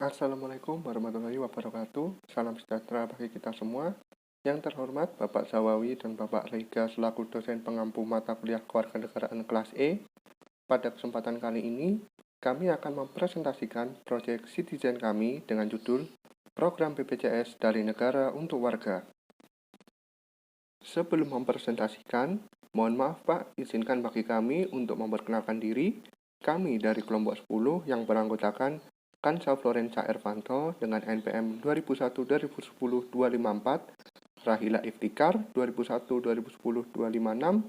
Assalamualaikum warahmatullahi wabarakatuh. Salam sejahtera bagi kita semua. Yang terhormat Bapak Zawawi dan Bapak Rega selaku dosen pengampu mata kuliah Kewarganegaraan kelas E. Pada kesempatan kali ini, kami akan mempresentasikan proyek Citizen kami dengan judul Program BPJS dari Negara untuk Warga. Sebelum mempresentasikan, mohon maaf Pak, izinkan bagi kami untuk memperkenalkan diri. Kami dari kelompok 10 yang beranggotakan Kansa Florenca Ervanto dengan NPM 2001-2010-254, Rahila Iftikar 2001-2010-256,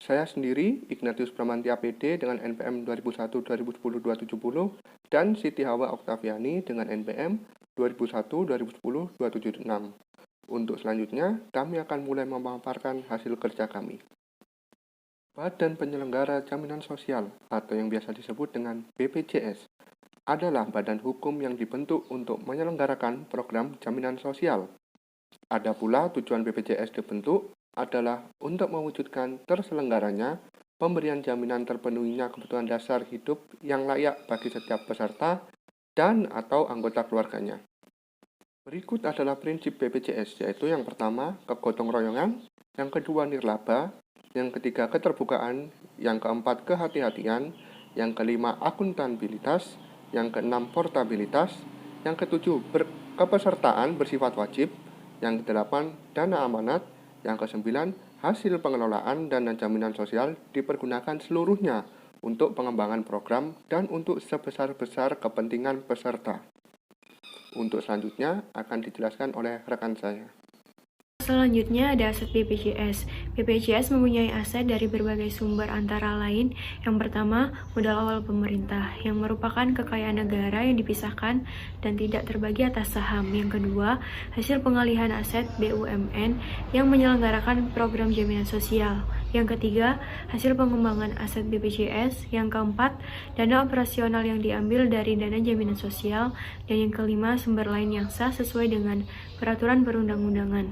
saya sendiri Ignatius Pramantia PD dengan NPM 2001-2010-270, dan Siti Hawa Oktaviani dengan NPM 2001-2010-276. Untuk selanjutnya, kami akan mulai memaparkan hasil kerja kami. Badan Penyelenggara Jaminan Sosial atau yang biasa disebut dengan BPJS adalah badan hukum yang dibentuk untuk menyelenggarakan program jaminan sosial. Ada pula tujuan BPJS dibentuk adalah untuk mewujudkan terselenggaranya pemberian jaminan terpenuhinya kebutuhan dasar hidup yang layak bagi setiap peserta dan atau anggota keluarganya. Berikut adalah prinsip BPJS, yaitu yang pertama, kegotong royongan, yang kedua, nirlaba, yang ketiga, keterbukaan, yang keempat, kehati-hatian, yang kelima, akuntabilitas, yang keenam, portabilitas, yang ketujuh, kepesertaan bersifat wajib, yang kedelapan, dana amanat, yang kesembilan, hasil pengelolaan dana jaminan sosial dipergunakan seluruhnya untuk pengembangan program dan untuk sebesar-besar kepentingan peserta. Untuk selanjutnya akan dijelaskan oleh rekan saya. Selanjutnya ada aset BPJS. BPJS mempunyai aset dari berbagai sumber antara lain yang pertama, modal awal pemerintah yang merupakan kekayaan negara yang dipisahkan dan tidak terbagi atas saham. Yang kedua, hasil pengalihan aset BUMN yang menyelenggarakan program jaminan sosial. Yang ketiga, hasil pengembangan aset BPJS. Yang keempat, dana operasional yang diambil dari dana jaminan sosial. Dan yang kelima, sumber lain yang sah sesuai dengan peraturan perundang-undangan.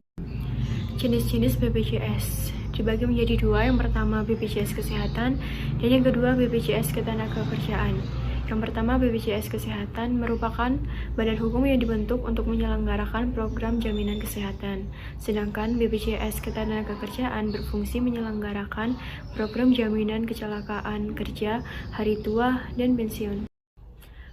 Jenis-jenis BPJS dibagi menjadi dua, yang pertama BPJS Kesehatan dan yang kedua BPJS Ketenagakerjaan. Yang pertama BPJS Kesehatan merupakan badan hukum yang dibentuk untuk menyelenggarakan program jaminan kesehatan, sedangkan BPJS Ketenagakerjaan berfungsi menyelenggarakan program jaminan kecelakaan kerja, hari tua, dan pensiun.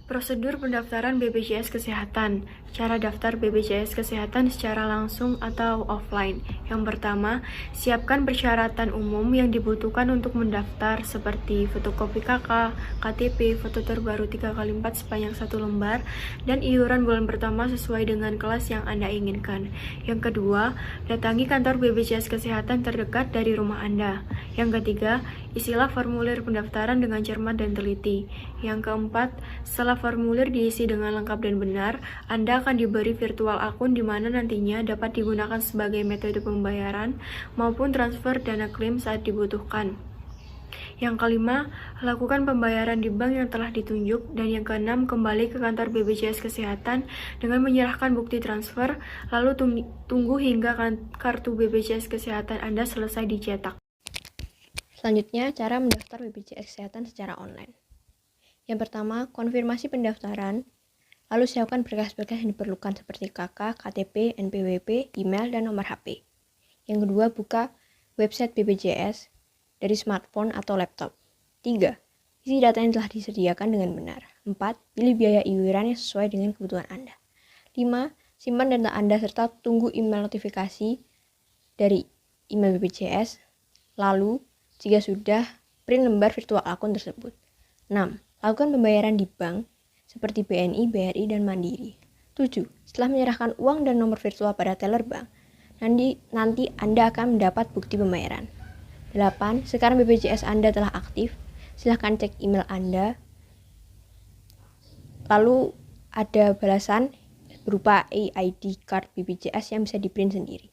Prosedur pendaftaran BPJS Kesehatan. Cara daftar BPJS Kesehatan secara langsung atau offline. Yang pertama, siapkan persyaratan umum yang dibutuhkan untuk mendaftar seperti fotokopi KK, KTP, foto terbaru 3x4 sepanjang 1 lembar, dan iuran bulan pertama sesuai dengan kelas yang Anda inginkan. Yang kedua, datangi kantor BPJS Kesehatan terdekat dari rumah Anda. Yang ketiga, isilah formulir pendaftaran dengan cermat dan teliti. Yang keempat, setelah formulir diisi dengan lengkap dan benar, Anda akan diberi virtual akun di mana nantinya dapat digunakan sebagai metode pembayaran maupun transfer dana klaim saat dibutuhkan. Yang kelima, lakukan pembayaran di bank yang telah ditunjuk. Dan yang keenam, kembali ke kantor BPJS Kesehatan dengan menyerahkan bukti transfer, lalu tunggu hingga kartu BPJS Kesehatan Anda selesai dicetak. Selanjutnya, cara mendaftar BPJS Kesehatan secara online. Yang pertama, konfirmasi pendaftaran, lalu siapkan berkas-berkas yang diperlukan seperti KK, KTP, NPWP, email, dan nomor HP. Yang kedua, buka website BPJS dari smartphone atau laptop. 3. Isi data yang telah disediakan dengan benar. 4. Pilih biaya iuran yang sesuai dengan kebutuhan Anda. 5. Simpan data Anda serta tunggu email notifikasi dari email BPJS. Lalu, jika sudah, print lembar virtual akun tersebut. 6. Lakukan pembayaran di bank seperti BNI, BRI, dan Mandiri. 7. Setelah menyerahkan uang dan nomor virtual pada teller bank, nanti Anda akan mendapat bukti pembayaran. 8. Sekarang BPJS Anda telah aktif, silahkan cek email Anda. Lalu ada balasan berupa EID card BPJS yang bisa di-print sendiri.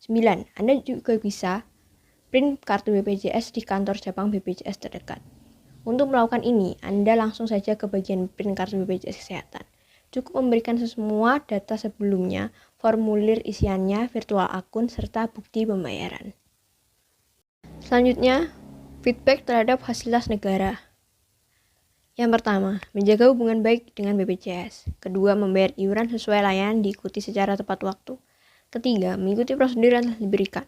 9. Anda juga bisa print kartu BPJS di kantor cabang BPJS terdekat. Untuk melakukan ini, Anda langsung saja ke bagian print kartu BPJS Kesehatan. Cukup memberikan semua data sebelumnya, formulir isiannya, virtual akun, serta bukti pembayaran. Selanjutnya, feedback terhadap fasilitas negara. Yang pertama, menjaga hubungan baik dengan BPJS. Kedua, membayar iuran sesuai layanan diikuti secara tepat waktu. Ketiga, mengikuti prosedur yang telah diberikan.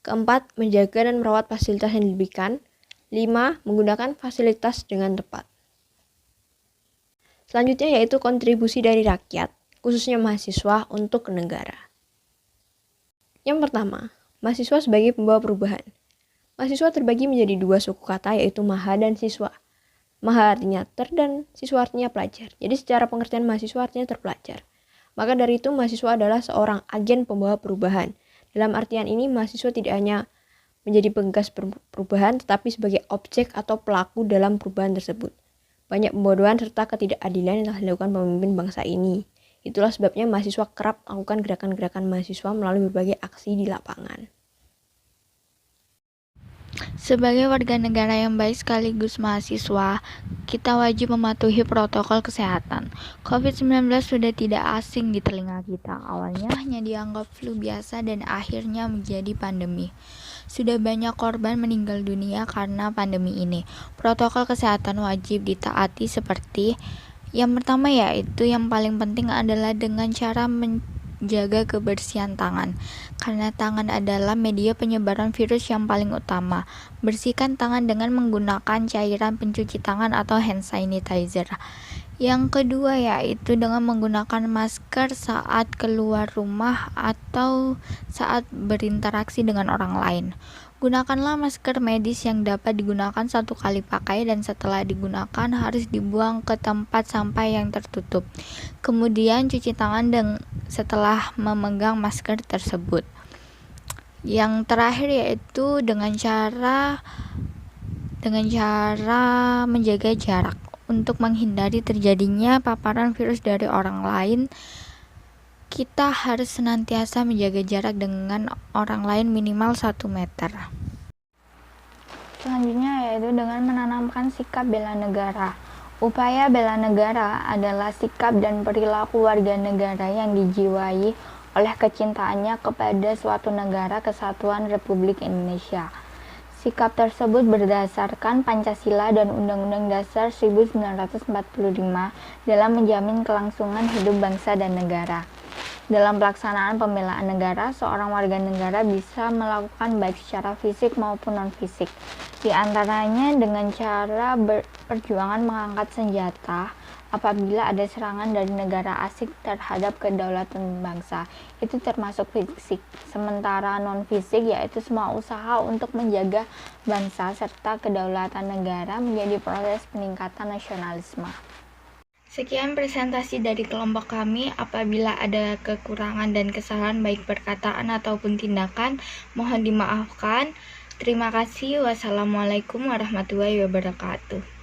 Keempat, menjaga dan merawat fasilitas yang diberikan. 5. Menggunakan fasilitas dengan tepat. Selanjutnya yaitu kontribusi dari rakyat, khususnya mahasiswa untuk negara. Yang pertama, mahasiswa sebagai pembawa perubahan. Mahasiswa terbagi menjadi dua suku kata, yaitu maha dan siswa. Maha artinya dan siswa artinya pelajar. Jadi secara pengertian mahasiswa artinya terpelajar. Maka dari itu mahasiswa adalah seorang agen pembawa perubahan. Dalam artian ini mahasiswa tidak hanya menjadi penggas perubahan, tetapi sebagai objek atau pelaku dalam perubahan tersebut. Banyak pembodohan serta ketidakadilan yang telah dilakukan pemimpin bangsa ini. Itulah sebabnya mahasiswa kerap melakukan gerakan-gerakan mahasiswa melalui berbagai aksi di lapangan. Sebagai warga negara yang baik sekaligus mahasiswa, kita wajib mematuhi protokol kesehatan. COVID-19 sudah tidak asing di telinga kita. Awalnya hanya dianggap flu biasa dan akhirnya menjadi pandemi. Sudah banyak korban meninggal dunia karena pandemi ini. Protokol kesehatan wajib ditaati seperti yang pertama, yaitu yang paling penting adalah dengan cara menjaga kebersihan tangan, karena tangan adalah media penyebaran virus yang paling utama. Bersihkan tangan dengan menggunakan cairan pencuci tangan atau hand sanitizer. Yang kedua yaitu dengan menggunakan masker saat keluar rumah atau saat berinteraksi dengan orang lain. Gunakanlah masker medis yang dapat digunakan 1 kali pakai dan setelah digunakan harus dibuang ke tempat sampah yang tertutup. Kemudian cuci tangan setelah memegang masker tersebut. Yang terakhir yaitu dengan cara menjaga jarak untuk menghindari terjadinya paparan virus dari orang lain. Kita harus senantiasa menjaga jarak dengan orang lain minimal 1 meter. Selanjutnya yaitu dengan menanamkan sikap bela negara. Upaya bela negara adalah sikap dan perilaku warga negara yang dijiwai oleh kecintaannya kepada suatu negara kesatuan Republik Indonesia. Sikap tersebut berdasarkan Pancasila dan Undang-Undang Dasar 1945 dalam menjamin kelangsungan hidup bangsa dan negara. Dalam pelaksanaan pembelaan negara, seorang warga negara bisa melakukan baik secara fisik maupun non-fisik. Di antaranya dengan cara perjuangan mengangkat senjata apabila ada serangan dari negara asing terhadap kedaulatan bangsa. Itu termasuk fisik. Sementara non-fisik yaitu semua usaha untuk menjaga bangsa serta kedaulatan negara menjadi proses peningkatan nasionalisme. Sekian presentasi dari kelompok kami. Apabila ada kekurangan dan kesalahan baik perkataan ataupun tindakan, mohon dimaafkan. Terima kasih. Wassalamualaikum warahmatullahi wabarakatuh.